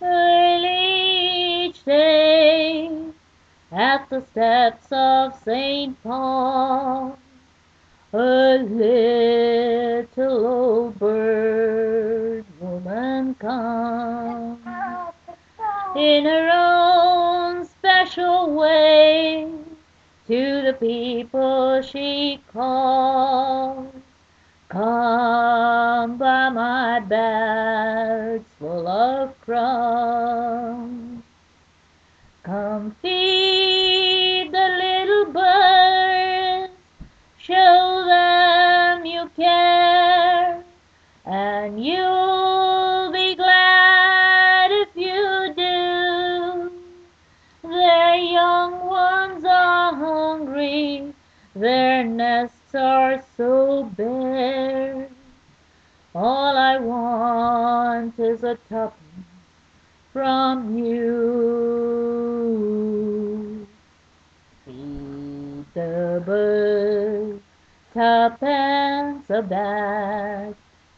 Early each day at the steps of St. Paul, a little old bird woman comes in her own special way to the people she calls. Come by my bags full of crumbs. Come feed the little birds, show them you care, and you'll be glad if you do. Their young ones are hungry, their nests are so bare. All I want is a tuppence from you. Feed the birds, tuppence a bag,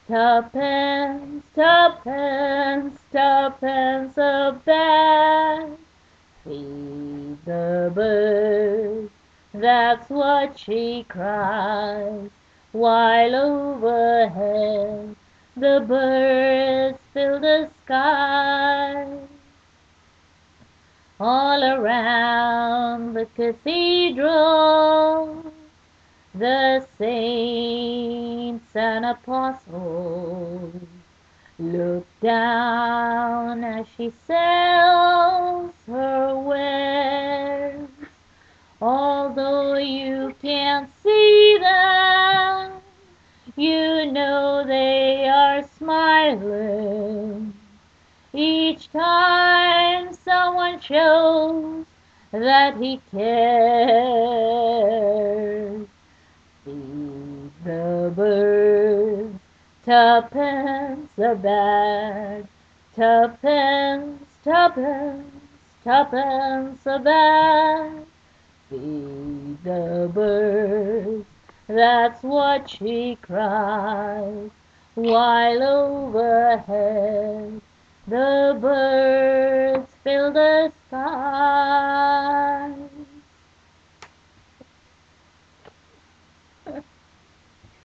tuppence, tuppence, tuppence a bag. Feed the birds, that's what she cries, while overhead the birds fill the sky. All around the cathedral, the saints and apostles look down as she sells her wares. Although you can't see them, you know they are smiling each time someone shows that he cares. Feed the birds, tuppence a bag, tuppence, tuppence, tuppence a bag. Feed the birds, that's what she cries, while overhead the birds